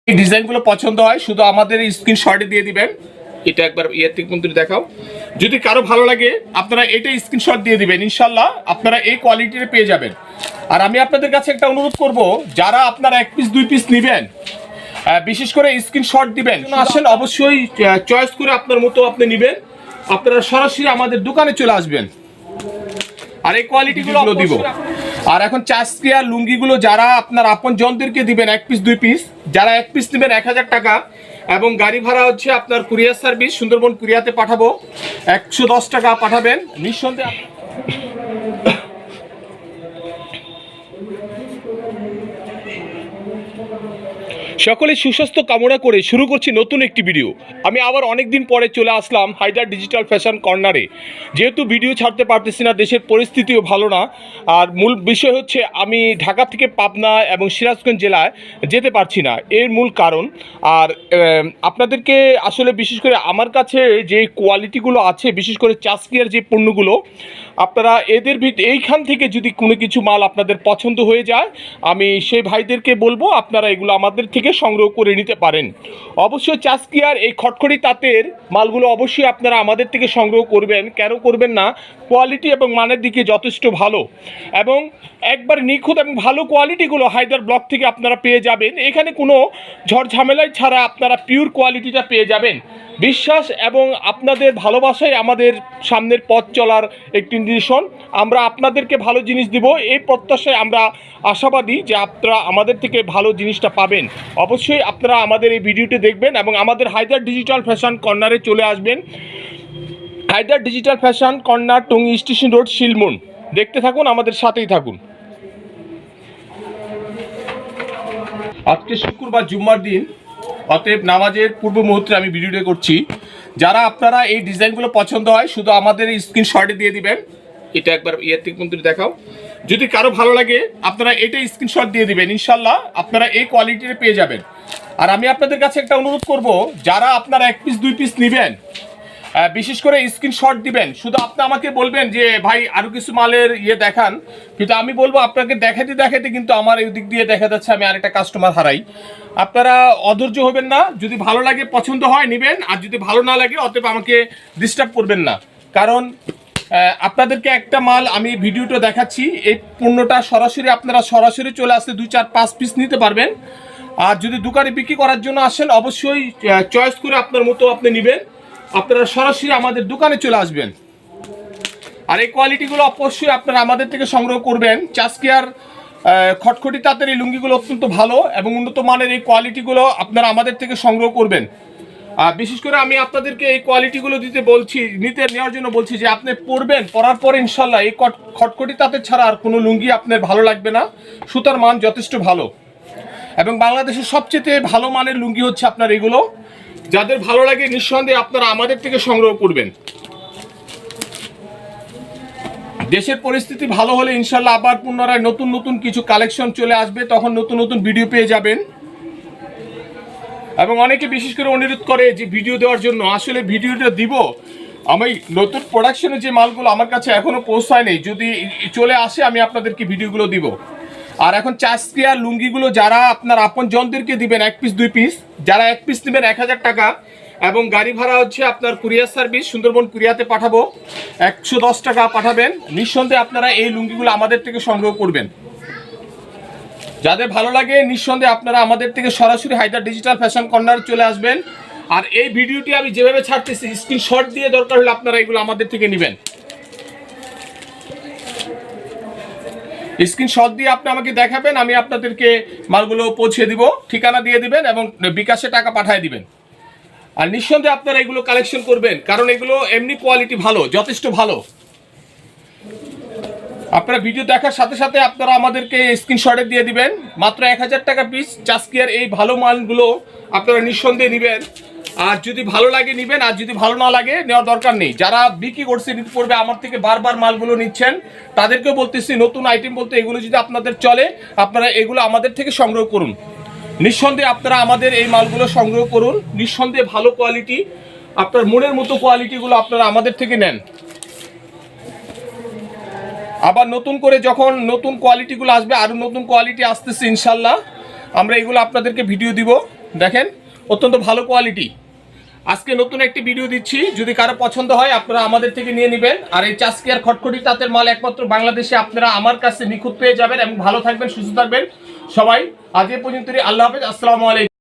এই ডিজাইনগুলো পছন্দ হয় শুধু আমাদের স্ক্রিনশটে দিয়ে দিবেন। এটা একবার ইয়ে থেকে কিন্তু দেখাও, যদি কারো ভালো লাগে আপনারা এটা স্ক্রিনশট দিয়ে দিবেন, ইনশাল্লাহ আপনারা এই কোয়ালিটির পেয়ে যাবেন। আর আমি আপনাদের কাছে একটা অনুরোধ করব, যারা আপনারা 1 পিস 2 পিস নেবেন বিশেষ করে স্ক্রিনশট দিবেন, আসেন অবশ্যই চয়েস করে আপনার মতো আপনি নেবেন, আপনারা সরাসরি আমাদের দোকানে চলে আসবেন আর এই কোয়ালিটিগুলো দিব। আর এখন চাষক্রিয়ার লুঙ্গিগুলো যারা আপনার আপন জনদেরকে দিবেন 1 পিস 2 পিস, যারা 1 পিস নেবেন 1000 টাকা এবং গাড়ি ভাড়া হচ্ছে আপনার কুরিয়ার সার্ভিস সুন্দরবন কুরিয়াতে পাঠাবো, 110 টাকা পাঠাবেন নিঃসন্দেহে। সকলে সুস্বাস্থ্য কামনা করে শুরু করছি নতুন একটি ভিডিও। আমি আবার অনেক দিন পরে চলে আসলাম হায়দার ডিজিটাল ফ্যাশন কর্নারে। যেহেতু ভিডিও ছাড়তে পারতেছি না, দেশের পরিস্থিতিও ভালো না, আর মূল বিষয় হচ্ছে আমি ঢাকা থেকে পাবনা এবং সিরাজগঞ্জ জেলায় যেতে পারছি না, এর মূল কারণ। আর আপনাদেরকে আসলে বিশেষ করে আমার কাছে যে কোয়ালিটিগুলো আছে, বিশেষ করে চাষকিয়ার যে পণ্যগুলো, আপনারা এদের এইখান থেকে যদি কোনো কিছু মাল আপনাদের পছন্দ হয়ে যায়, আমি সেই ভাইদেরকে বলবো আপনারা এগুলো আমাদের থেকে সংগ্রহ করে নিতে পারেন। অবশ্যই চাষকিয়ার এই খটখটি তাঁতের মালগুলো অবশ্যই আপনারা আমাদের থেকে সংগ্রহ করবেন। কেন করবেন না? কোয়ালিটি এবং মানের দিকে যথেষ্ট ভালো এবং একবার নিখুঁত এবং ভালো কোয়ালিটিগুলো হায়দার ব্লক থেকে আপনারা পেয়ে যাবেন। এখানে কোনো ঝড়ঝামেলাই ছাড়া আপনারা পিওর কোয়ালিটিটা পেয়ে যাবেন। বিশ্বাস এবং আপনাদের ভালোবাসাই আমাদের সামনের পথ চলার একটি নিদর্শন। আমরা আপনাদেরকে ভালো জিনিস দিব, এই প্রত্যাশায় আমরা আশাবাদী যে আপনারা আমাদের থেকে ভালো জিনিসটা পাবেন। অবশ্যই আপনারা আমাদের এই ভিডিওটি দেখবেন এবং আমাদের হায়দার ডিজিটাল ফ্যাশন কর্নারে চলে আসবেন। Haidar digital fashion corner, Tongi station road, Shilmon. দেখতে থাকুন, আমাদের সাথেই থাকুন। আজকে শুক্রবার জুম্মার দিন, অতএব নামাজের পূর্ব মুহূর্তে আমি ভিডিওটা করছি। যারা আপনারা এই ডিজাইনগুলো পছন্দ হয় শুধু আমাদের স্ক্রিনশটে দিয়ে দিবেন। এটা একবার ইয়ে থেকে কিন্তু দেখাও, যদি কারো ভালো লাগে আপনারা এটা স্ক্রিনশট দিয়ে দিবেন, ইনশাল্লাহ আপনারা এই কোয়ালিটির পেয়ে যাবেন। আর আমি আপনাদের কাছে একটা অনুরোধ করব, যারা আপনারা 1 পিস 2 পিস নেবেন বিশেষ করে স্ক্রিনশট দিবেন, শুধু আপনি আমাকে বলবেন যে ভাই আরও কিছু মালের ইয়ে দেখান, কিন্তু আমি বলবো আপনাকে দেখাতে দেখাতে কিন্তু আমার এই দিক দিয়ে দেখা যাচ্ছে আমি আরেকটা কাস্টমার হারাই। আপনারা অধৈর্য হবেন না, যদি ভালো লাগে পছন্দ হয় নেবেন, আর যদি ভালো না লাগে অতএব আমাকে ডিস্টার্ব করবেন না। কারণ আপনাদেরকে একটা মাল আমি ভিডিওটা দেখাচ্ছি, এই পণ্যটা সরাসরি আপনারা সরাসরি চলে আসলে 2 4 5 পিস নিতে পারবেন। আর যদি দোকানে বিক্রি করার জন্য আসেন অবশ্যই চয়েস করে আপনার মতো আপনি নেবেন, আপনারা সরাসরি আমাদের দোকানে চলে আসবেন। আর এই কোয়ালিটিগুলো অবশ্যই আপনারা আমাদের থেকে সংগ্রহ করবেন। চাষকিয়ার খটখটি তাঁতের এই লুঙ্গিগুলো অত্যন্ত ভালো এবং উন্নত মানের এই কোয়ালিটিগুলো আপনারা আমাদের থেকে সংগ্রহ করবেন। বিশেষ করে আমি আপনাদেরকে এই কোয়ালিটিগুলো নিতে নেওয়ার জন্য বলছি যে আপনি পরবেন, পরার পরে ইনশাল্লাহ এই খটখটি তাঁতের ছাড়া আর কোনো লুঙ্গি আপনার ভালো লাগবে না। সুতার মান যথেষ্ট ভালো এবং বাংলাদেশের সবচেয়ে ভালো মানের লুঙ্গি হচ্ছে আপনার এগুলো। যাদের ভালো লাগে নিঃসন্দেহে আপনারা আমাদের থেকে সংগ্রহ করবেন। দেশের পরিস্থিতি ভালো হলে ইনশাল্লাহ আবার পুনরায় নতুন নতুন কিছু কালেকশন চলে আসবে, তখন নতুন নতুন ভিডিও পেয়ে যাবেন। এবং অনেকে বিশেষ করে অনুরোধ করে যে ভিডিও দেওয়ার জন্য, আসলে ভিডিওটা দিব, আমি নতুন প্রোডাকশনে যে মালগুলো আমার কাছে এখনো পৌঁছায় নেই, যদি চলে আসে আমি আপনাদেরকে ভিডিওগুলো দিব। আর এখন চাষক্রিয়ার লুঙ্গিগুলো যারা আপনার আপন জনদেরকে দিবেন 1 পিস 2 পিস, যারা 1 পিস নেবেন 1000 টাকা এবং গাড়ি ভাড়া হচ্ছে আপনার কুরিয়ার সার্ভিস সুন্দরবন কুরিয়াতে পাঠাবো, 110 টাকা পাঠাবেন। নিঃসন্দেহে আপনারা এই লুঙ্গিগুলো আমাদের থেকে সংগ্রহ করবেন। যাদের ভালো লাগে নিঃসন্দেহে আপনারা আমাদের থেকে সরাসরি হায়দার ডিজিটাল ফ্যাশন কর্নার চলে আসবেন। আর এই ভিডিওটি আমি যেভাবে ছাড়তেছি স্ক্রিনশট দিয়ে দরকার হলে আপনারা এগুলো আমাদের থেকে নেবেন। স্ক্রিনশট দিয়ে আপনি আমাকে দেখাবেন, আমি আপনাদেরকে মালগুলো পৌঁছে দিব, ঠিকানা দিয়ে দিবেন এবং বিকাশে টাকা পাঠিয়ে দিবেন। আর নিঃসন্দেহে আপনারা এগুলো কালেকশন করবেন, কারণ এগুলো এমনি কোয়ালিটি ভালো, যথেষ্ট ভালো। আপনারা ভিডিও দেখার সাথে সাথে আপনারা আমাদেরকে স্ক্রিনশটে দিয়ে দিবেন। মাত্র 1000 টাকা পিস চাষকিয়ার এই ভালো মালগুলো আপনারা নিঃসন্দেহে নেবেন। আর যদি ভালো লাগে নেবেন, আর যদি ভালো না লাগে নেওয়ার দরকার নেই। যারা বিক্রি করছে নিতে পড়বে, আমার থেকে বারবার মালগুলো নিচ্ছেন, তাদেরকেও বলতেছি নতুন আইটেম বলতে এগুলো যদি আপনাদের চলে আপনারা এগুলো আমাদের থেকে সংগ্রহ করুন। নিঃসন্দেহে আপনারা আমাদের এই মালগুলো সংগ্রহ করুন। নিঃসন্দেহে ভালো কোয়ালিটি, আপনার মনের মতো কোয়ালিটিগুলো আপনারা আমাদের থেকে নেন। আবার নতুন করে যখন নতুন কোয়ালিটিগুলো আসবে, আরও নতুন কোয়ালিটি আসতেছে ইনশাল্লাহ, আমরা এগুলো আপনাদেরকে ভিডিও দিব। দেখেন অত্যন্ত ভালো কোয়ালিটি। আজকে নতুন একটি ভিডিও দিচ্ছি, যদি কারো পছন্দ হয় আপনারা আমাদের থেকে নিয়ে নেবেন। আর এই চাষকিয়ার খটখটি তাঁতের মাল একমাত্র বাংলাদেশে আপনারা আমার কাছে নিখুঁত পেয়ে যাবেন। এবং ভালো থাকবেন, সুস্থ থাকবেন সবাই। আজ এ পর্যন্তই, আল্লাহ হাফেজ, আসসালামু আলাইকুম।